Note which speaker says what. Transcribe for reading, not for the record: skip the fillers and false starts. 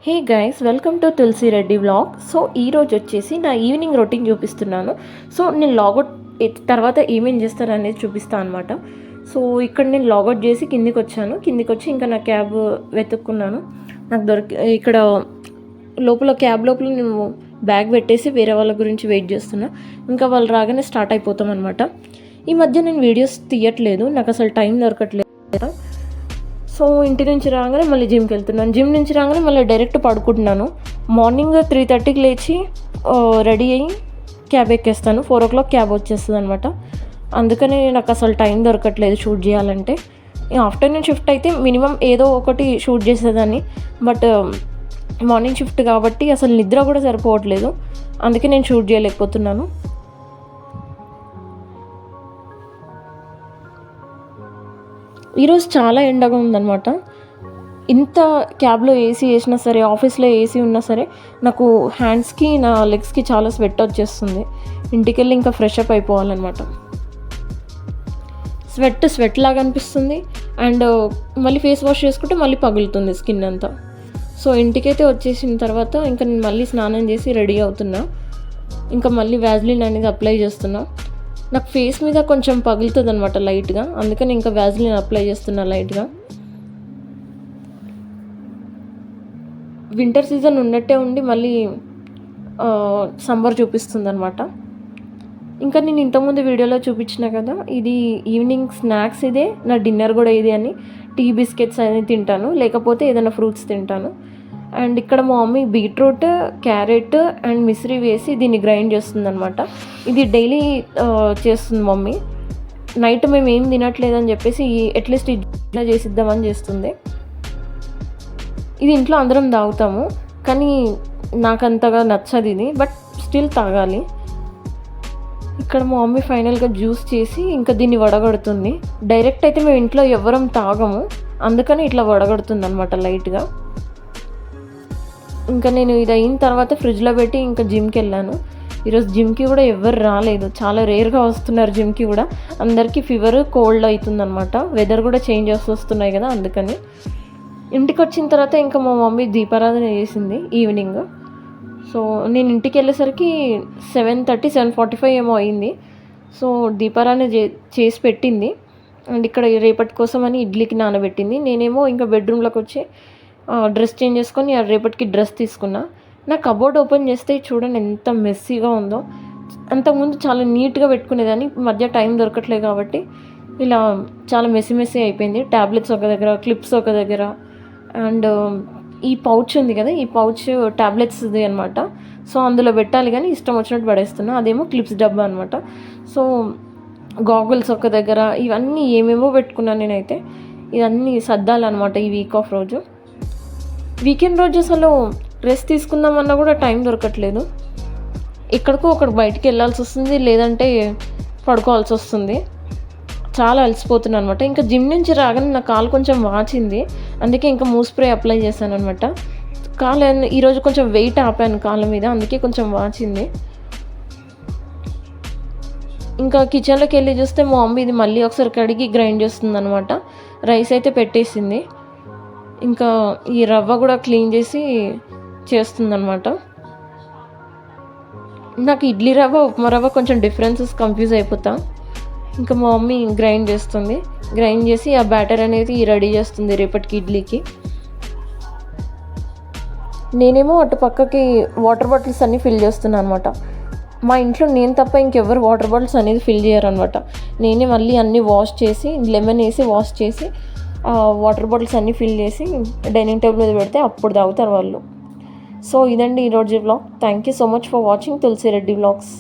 Speaker 1: Hey guys, welcome to Tulasi Reddy vlog. So ఈరోజు వచ్చేసి నా ఈవినింగ్ రొటీన్ చూపిస్తున్నాను. సో నేను లాగౌట్ తర్వాత ఏమేం చేస్తాను అనేది చూపిస్తాను అనమాట. సో ఇక్కడ నేను లాగౌట్ చేసి కిందికి వచ్చి ఇంకా నా క్యాబ్ వెతుక్కున్నాను. నాకు ఇక్కడ క్యాబ్ లోపల నేను బ్యాగ్ పెట్టేసి వేరే వాళ్ళ గురించి వెయిట్ చేస్తున్నా. ఇంకా వాళ్ళు రాగానే స్టార్ట్ అయిపోతాం అనమాట. ఈ మధ్య నేను వీడియోస్ తీయట్లేదు, నాకు అసలు టైం దొరకట్లేదు. సో ఇంటి నుంచి రాగానే మళ్ళీ జిమ్కి వెళ్తున్నాను. జిమ్ నుంచి రాగానే మళ్ళీ డైరెక్ట్ పడుకుంటున్నాను. మార్నింగ్ 3:30కి లేచి రెడీ అయ్యి క్యాబ్ ఎక్కేస్తాను. 4 o'clock క్యాబ్ వచ్చేస్తుంది అనమాట. అందుకని నాకు అసలు టైం దొరకట్లేదు షూట్ చేయాలంటే. ఆఫ్టర్నూన్ షిఫ్ట్ అయితే మినిమం ఏదో ఒకటి షూట్ చేసేదాన్ని. బట్ మార్నింగ్ షిఫ్ట్ కాబట్టి అసలు నిద్ర కూడా సరిపోవట్లేదు. అందుకే నేను షూట్ చేయలేకపోతున్నాను. ఈరోజు చాలా ఎండగా ఉందన్నమాట. ఇంత క్యాబ్లో ఏసీ వేసినా సరే, ఆఫీస్లో ఏసీ ఉన్నా సరే, నాకు హ్యాండ్స్కి నా లెగ్స్కి చాలా స్వెట్ వచ్చేస్తుంది. ఇంటికి వెళ్ళి ఇంకా ఫ్రెష్ అప్ అయిపోవాలన్నమాట. స్వెట్ లాగా అనిపిస్తుంది. అండ్ మళ్ళీ ఫేస్ వాష్ చేసుకుంటే మళ్ళీ పగులుతుంది స్కిన్ అంతా. సో ఇంటికైతే వచ్చేసిన తర్వాత ఇంకా నేను మళ్ళీ స్నానం చేసి రెడీ అవుతున్నా. ఇంకా మళ్ళీ వ్యాజ్లిన్ అనేది అప్లై చేస్తున్నా. నాకు ఫేస్ మీద కొంచెం పగులుతుంది అనమాట లైట్గా, అందుకని ఇంకా వ్యాజ్లిన్ అప్లై చేస్తున్నా లైట్గా. వింటర్ సీజన్ ఉన్నట్టే ఉండి మళ్ళీ సమ్మర్ చూపిస్తుంది అనమాట. ఇంకా నేను ఇంతకుముందు వీడియోలో చూపించిన కదా, ఇది ఈవినింగ్ స్నాక్స్, ఇదే నా డిన్నర్ కూడా ఇదే అని. టీ బిస్కెట్స్ అనేది తింటాను, లేకపోతే ఏదైనా ఫ్రూట్స్ తింటాను. అండ్ ఇక్కడ మా mummy beetroot, carrot and Misri వేసి దీన్ని గ్రైండ్ చేస్తుంది అనమాట. ఇది డైలీ చేస్తుంది మమ్మీ. నైట్ మేము ఏం తినట్లేదని చెప్పేసి అట్లీస్ట్ ఇట్లా చేసిద్దామని చేస్తుంది. ఇది ఇంట్లో అందరం తాగుతాము, కానీ నాకు అంతగా నచ్చదు ఇది, బట్ స్టిల్ తాగాలి. ఇక్కడ మా మమ్మీ ఫైనల్గా జ్యూస్ చేసి ఇంకా దీన్ని వడగడుతుంది. డైరెక్ట్ అయితే మేము ఇంట్లో ఎవ్వరం తాగము, అందుకని ఇట్లా వడగడుతుంది అనమాట లైట్గా. ఇంకా నేను ఇది అయిన తర్వాత ఫ్రిడ్జ్లో పెట్టి ఇంకా జిమ్కి వెళ్ళాను. ఈరోజు జిమ్కి కూడా ఎవ్వరు రాలేదు, చాలా రేర్గా వస్తున్నారు జిమ్కి కూడా. అందరికీ ఫీవర్, కోల్డ్ అవుతుందన్నమాట. వెదర్ కూడా చేంజ్ వస్తున్నాయి కదా, అందుకని. ఇంటికి వచ్చిన తర్వాత ఇంకా మా మమ్మీ దీపారాధన చేసింది ఈవినింగ్. సో నేను ఇంటికి వెళ్ళేసరికి 7:30, 7:45 ఏమో అయింది. సో దీపారాధన చేసి పెట్టింది. అండ్ ఇక్కడ రేపటి కోసం అని ఇడ్లీకి నానబెట్టింది. నేనేమో ఇంకా బెడ్రూమ్లోకి వచ్చి డ్రెస్ చేంజ్ చేసుకొని రేపటికి డ్రెస్ తీసుకున్నా. నా కబోర్డ్ ఓపెన్ చేస్తే చూడండి ఎంత మెస్సీగా ఉందో. అంతకుముందు చాలా నీట్గా పెట్టుకునేదాన్ని, మధ్య టైం దొరకట్లేదు కాబట్టి ఇలా చాలా మెస్సీ అయిపోయింది. ట్యాబ్లెట్స్ ఒక దగ్గర, క్లిప్స్ ఒక దగ్గర, అండ్ ఈ పౌచ్ ఉంది కదా, ఈ పౌచ్ ట్యాబ్లెట్స్ది అనమాట. సో అందులో పెట్టాలి కానీ ఇష్టం వచ్చినట్టు పడేస్తున్నా. అదేమో క్లిప్స్ డబ్బా అనమాట. సో గాగుల్స్ ఒక దగ్గర, ఇవన్నీ ఏమేమో పెట్టుకున్నాను నేనైతే. ఇవన్నీ సర్దాలన్నమాట ఈ వీకెండ్ రోజు అసలు రెస్ట్ తీసుకుందామన్నా కూడా టైం దొరకట్లేదు. ఎక్కడికో ఒకటి బయటికి వెళ్ళాల్సి వస్తుంది, లేదంటే పడుకోవాల్సి వస్తుంది. చాలా అలసిపోతున్నాను అనమాట. ఇంకా జిమ్ నుంచి రాగానే నా కాలు కొంచెం వాచింది, అందుకే ఇంకా మూవ్ స్ప్రే అప్లై చేశాను అనమాట. కాలు ఈరోజు కొంచెం వెయిట్ ఆపాను కాళ్ళ మీద, అందుకే కొంచెం వాచింది. ఇంకా కిచెన్లోకి వెళ్ళి చూస్తే మా మమ్మీ ఇది మళ్ళీ ఒకసారి కడిగి గ్రైండ్ చేస్తుంది అనమాట. రైస్ అయితే పెట్టేసింది. ఇంకా ఈ రవ్వ కూడా క్లీన్ చేసి చేస్తుందన్నమాట. నాకు ఇడ్లీ రవ్వ, ఉప్మా రవ్వ కొంచెం డిఫరెన్సెస్ కన్ఫ్యూజ్ అయిపోతా. ఇంకా మా మమ్మీ గ్రైండ్ చేసి ఆ బ్యాటర్ అనేది రెడీ చేస్తుంది రేపటికి ఇడ్లీకి. నేనేమో అటు పక్కకి వాటర్ బాటిల్స్ అన్నీ ఫిల్ చేస్తున్నాను అనమాట. మా ఇంట్లో నేను తప్ప ఇంకెవ్వరు వాటర్ బాటిల్స్ అనేది ఫిల్ చేయరనమాట. నేనే మళ్ళీ అన్నీ వాష్ చేసి, లెమన్ వేసి వాష్ చేసి వాటర్ బాటిల్స్ అన్నీ ఫిల్ చేసి డైనింగ్ టేబుల్ మీద పెడితే అప్పుడు తాగుతారు వాళ్ళు. సో ఇదండి ఈరోజు vlog. Thank you so much for watching Tulasi Reddy vlogs.